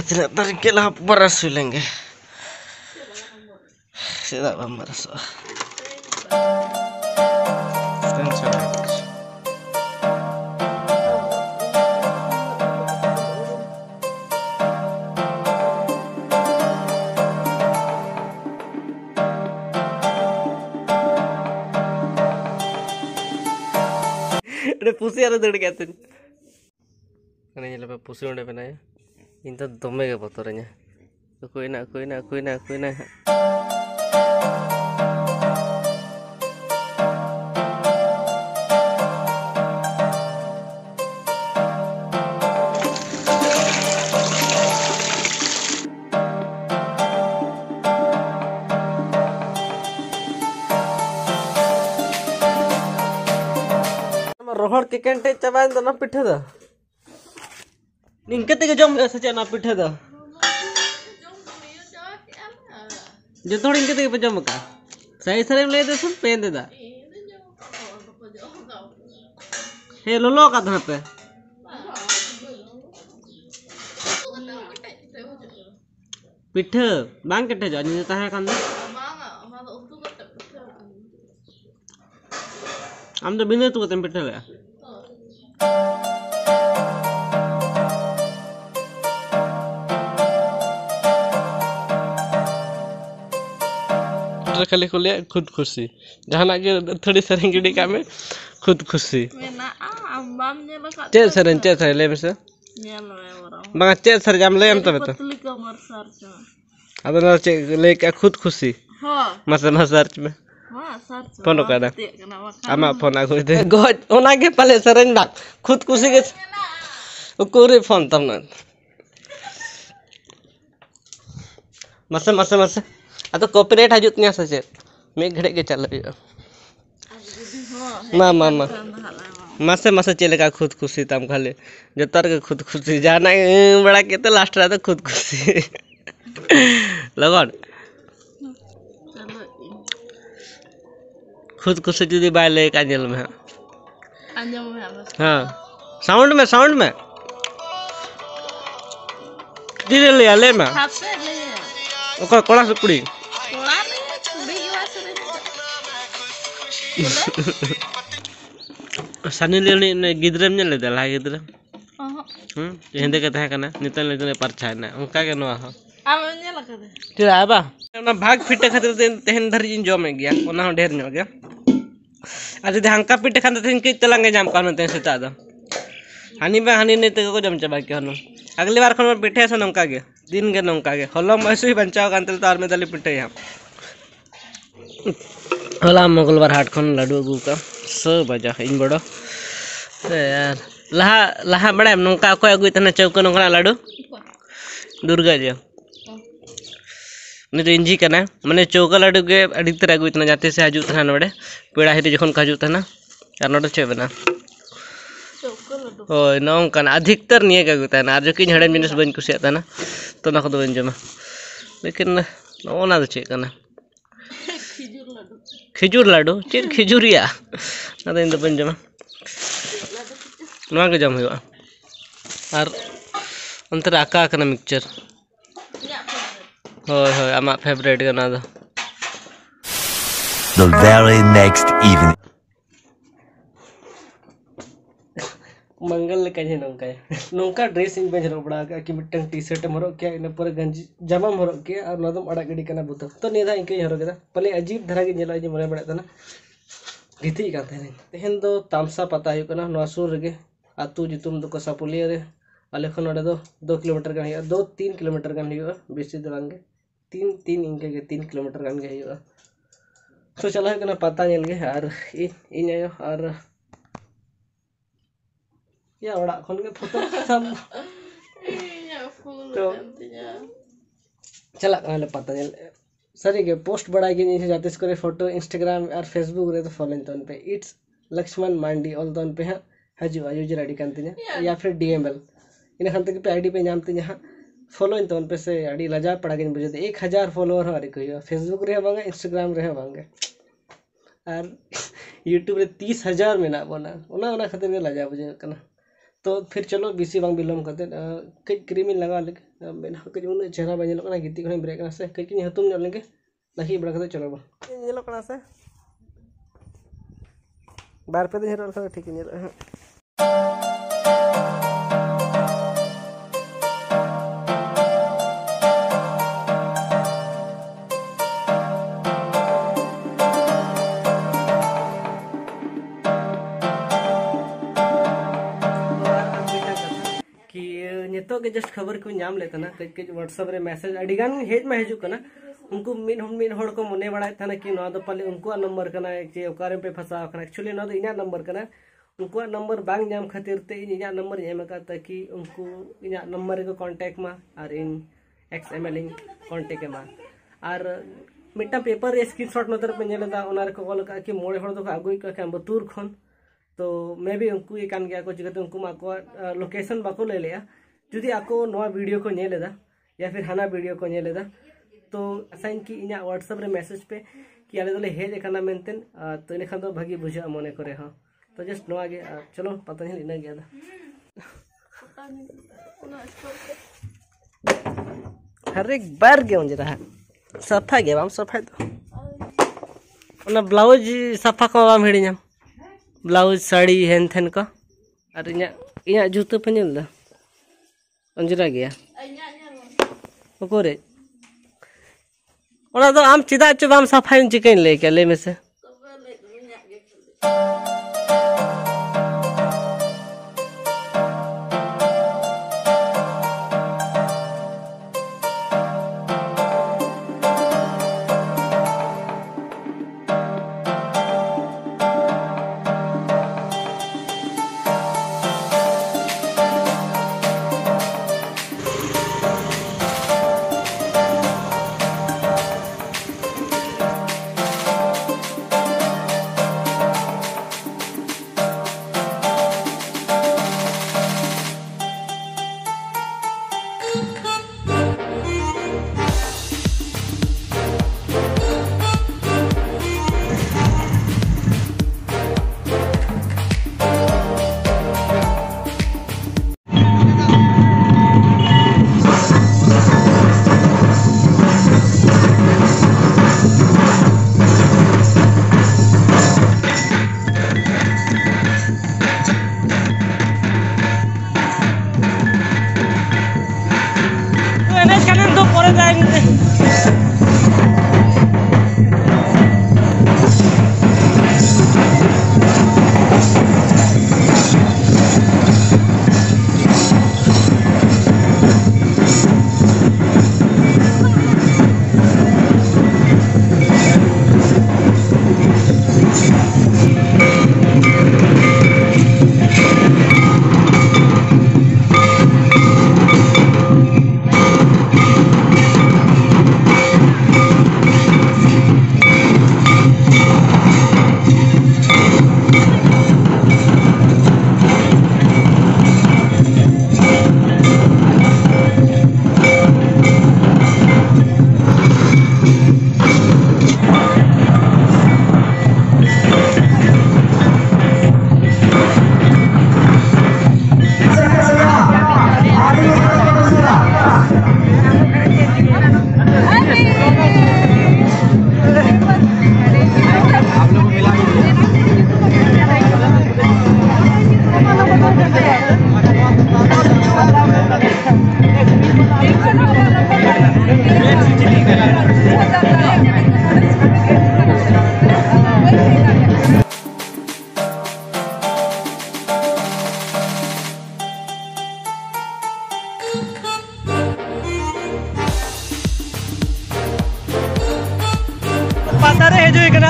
tidak tarik ke lah beras lenger. Tidak beras. Ada pusi ada duduk atas. Karena ini lepas pusi udah pernah ya. Inta dome ke botornya. Aku enak. रोहड़ के कंटे चबान तो ना पिठे दा निंके ते जम ऐसे चना पिठे दा जो थोड़ी इनके ते जम का सही सरे ले दे सुन पेन दे दा हे लो का धन पे पिठे बांग कटे जा नि ता है कांदा हम तो बिना तू कतम पिठे ले खाली को लिया खुद खुशी जहाँ के थोड़ी सरंग गिड़ी का में खुद खुशी चे सरन ले में से बांग चे सर जाम ले हम तब तो अब ना चे ले क्या खुद खुशी मसा सर्च में फोन का ना आमा फोन आगो दे गोज ओना के पले सरन बाक खुद खुशी के उकोरे फोन तम ना मसा अतो कॉपीराइट हजुत न्या सचे मे घड़े के चल मा मसे चले का खुद खुशी तम खाले जतर के खुद खुशी जाना बड़ा के तो लास्ट रा तो खुद खुशी लगन खुद खुशी जुदी बाय ले का जल में हां साउंड में धीरे ले में ओकर कोड़ा से कुड़ी सनी ले गिद्रे में ले दला गिद्रे हिंदे के तहे कना नितन ले परछा ना उनका के नो ह आब ने लकदे ठीक आबा ना भाग फिटे खातिर तेहन धर जिन जमे गया ओना ढेर न गया आज दे हंका पिटे खान तेहन के तलंगे जाम कानो ते सेता द हानि ने ते को जम चबा के हनो अगली बार खन पिटे से नंका के दिन के नंका के हल्ला मैसु ही बंचाव कांतल तार में दली पिटे हम हला मंगलवार हाट खन लाडू अगू का सब बजा इन बड़ो यार लहा बड़ा नंका को अगू तना चौक नंका लाडू दुर्गा जी तो इंजी करना माने चौका लाडू के अड़ीतर अगू तना जाते से हजु तना नोडे पेड़ा हिरी जखन हजु तना और नोडे चे बना ओय नंका अधिकतर निये के अगू तना जो कि हड़न जिनिस बन कुसिया तना तो ना को बन जमा लेकिन ओना तो चे कना खिजूर लाडू चेर खिजूरिया ना इन बन जमा नवा के जम हुआ और अंतर आका कना मिक्सचर होय आमा फेवरेट कना दो the very next evening मंगल कहीं नौका ड्रेसिंग बेंच रोबड़ा कि मिटन टी शर्ट हरो के इन पर गंजी जमाम हरो के और नदम अड़ा गड़ी कना बुत तो नेदा इनके हरो के पले अजीब धरा के नेला जे मरे बड़ा तना गिती का तेहन दो तामसा पता है कना नवा सुर रे आतु जितुम दो कसापुलिया रे आले खन अड़े दो 2 किलोमीटर गान है 2-3 किलोमीटर गान है बेसी दो बांगे 3 इनके के 3 किलोमीटर गान के है तो चला है कना पता नेल गे और इन और या ओड़ा खन के फोटो सब तो चला कना पता नेल सरी के पोस्ट बड़ा के नहीं जाते करे फोटो इंस्टाग्राम और फेसबुक रे तो फॉलो इन पे इट्स लक्ष्मण मांडी ऑल दोन पे हजु यूजर आईडी कांतिया या फिर डीएमएल इन खान तक पे आईडी पे नाम तिया फॉलो इन तोन पे से आईडी लजा पड़ा के बुझे 1000 फॉलोअर हरि को फेसबुक रे बांगे इंस्टाग्राम रे बांगे और यूट्यूब रे 30,000 में ना बना ओना खातिर लजा बुझे कना तो फिर चलो बीसी बांग बिलोम करते कई क्रीमी लगा ले मेना कज उन चेहरा बा नेलोकना गिती खने ब्रेक ना से कज हतुम न लेंगे लाही बड़ा कते चलो बा नेलोकना से बार पे दिन हेरो ठीक नेलो नितो के जस्ट खबर को नाम लेता ना कज कज व्हाट्सएप रे मैसेज अडिगान हेज में हजुकना उनको मिन हड़ को मने बड़ा था कि ना पाले उनको नंबर कना जे ओकारे पे फंसा एक्चुअली ना इना नंबर कना उनको नंबर बांग नाम खातिर ते इना नंबर एम का ताकि उनको इना नंबर को कांटेक्ट मा और इन XML इन कांटेक्ट मा और मिटा पेपर स्क्रीनशॉट नतर पे नेलेदा ओनार को कॉल का कि मोड़े हड़ दो आगुई का बतूर खन तो मैं भी उनको ये कान गया को जगत उनको मा को लोकेशन बाको ले लिया जुदी आको नवा वीडियो को नेलेदा या फिर हाना वीडियो को नेलेदा तो असाइन की इना व्हाट्सएप रे मैसेज पे कि आले दोले हेज एकाना मेंटेन तो इने खान दो भागी बुझा मने करे हां तो जस्ट नवा गे चलो पता नहीं इना गया दा हर एक बार गे उन जरा सफा गे बाम सफा तो ओना ब्लाउज सफा को बाम हिड़ी नाम ब्लाउज साड़ी हेन थेन को और इना जूतो पे नेल दा अंजरा गया ओकोरे ओना तो आम चिदा च बाम सफाई चिकन ले के ले में से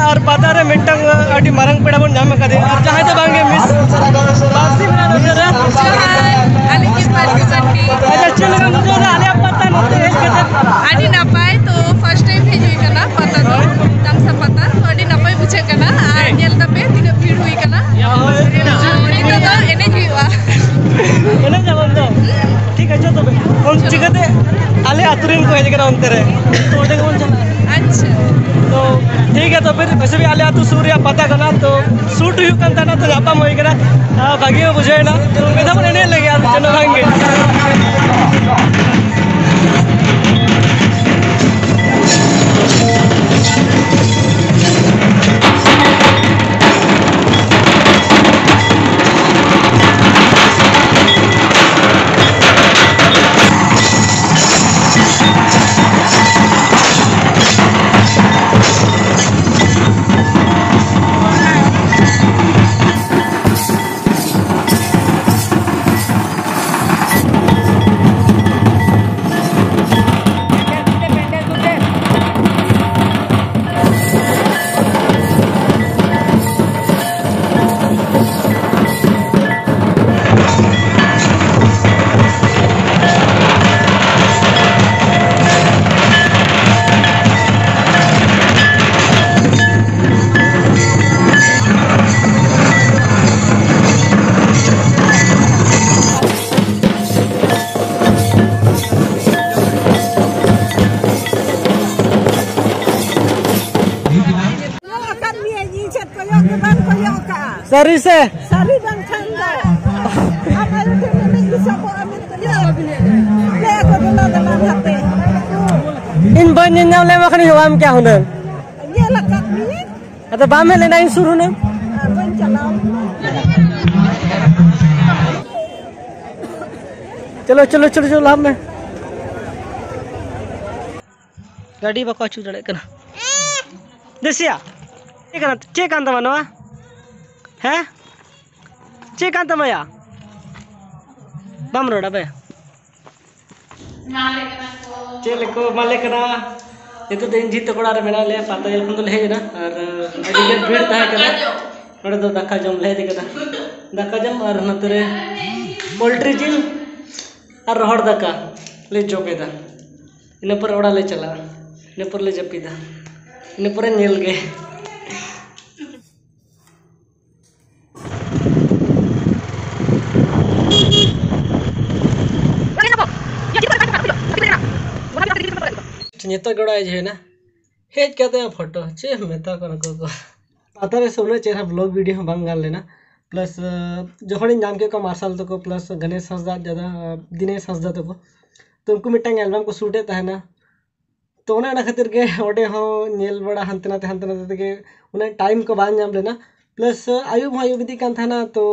और पातारे मिटंग अडी मारंग पेड़ा बन नाम कदे और जहां तो बांगे मिस बासी में नजर आली की पारी की चटनी अच्छा चलो मुझे आले पता नते हेज के आडी नापाय तो फर्स्ट टाइम हेज हुई कना पता तो तम सब पता आडी नापाय बुझे कना आ नेल तपे दिन भीड़ हुई कना तो एने हुआ एने जवन दो ठीक है तो हम चिकते आले आतुरिन को हेज करा अंतर है तो ओटे कौन चला अच्छा तो ठीक है तो फिर वैसे भी आले आतु सूर्या पता करना तो शूट हुई करता ना तो जापा मोई करा भागी में बुझे ना तो मेधा पर एने लगे चलो भांगे Sari se. Sari bang chanda. Apa yang kami bisa buat amin kerja begini. Le aku dulu dalam hati. In banyak yang lewat ni jawab क्या होना? Ye lakat ni. Atau bame लेना इन शुरू ना? Ban chalau. चलो चलो चलो चलो लाभ में गाड़ी बाको अचू दड़े कना देसिया चे कान तमा नवा हैं चे कान तमा या बाम रोड़ा बे चे लेको माले कना ये तो दिन जीत कोड़ा रे मेना ले पाता जल खंदो ले ना और अडी के भीड़ ताहे कना नोडे दो दाका जम ले दे कना दाका जम और नतरे पोल्ट्री जिल और रोहड़ दाका ले जोपेदा इन पर ओड़ा ले चला इन पर ले जपीदा इन पर नेल गे नेता गड़ा है ना हेज कहते हैं फोटो चे मेता को पता रे सोने चेहरा ब्लॉग वीडियो बांग गाल लेना प्लस जोखड़ी नाम के को मार्शल तो को प्लस गणेश हंसदा ज़्यादा दिनेश हंसदा तो उनको मिट्टांग एल्बम को शूटे तहना तो उन्हें खातिर के ओडे हो नेल बड़ा हंते नाते के उन्हें टाइम को बांध नाम लेना प्लस आयुब इदी कान था ना तो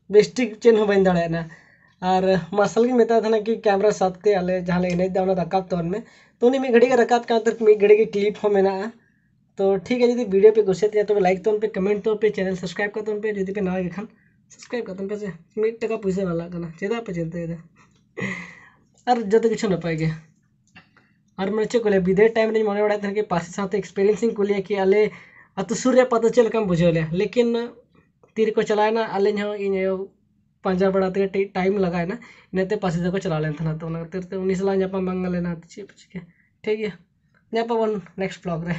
बेस्टिक चेन हो बन दाड़े ना और मार्शल की मेता था ना कि कैमरा साथ के आले जहाँ ले नहीं दावना रकाब तो में तो उन्हें मी घड़ी का रकाब का अंतर मी घड़ी की क्लिप हो मेना तो ठीक है यदि वीडियो पे गुस्से थे तो लाइक तो पे कमेंट तो पे चैनल सब्सक्राइब कर तो पे यदि पे ना खान सब्सक्राइब कर पे 1 टका पैसे वाला करना चेदा पे चलते और जो तो किसी नपाय गया और मैं चे को विदे टाइम नहीं मन बड़ा कि पास साथ एक्सपीरियंसिंग को लिया कि अले अतु सूर्य पता चल कम बुझे लेकिन तीर को चलाए ना अले इन पांजा बड़ा टाइम लगाए ना इनते पास को चला लेना तो उन्नीस ला जापा मांगा लेना ठीक है न्यापा वन नेक्स्ट ब्लॉग रे।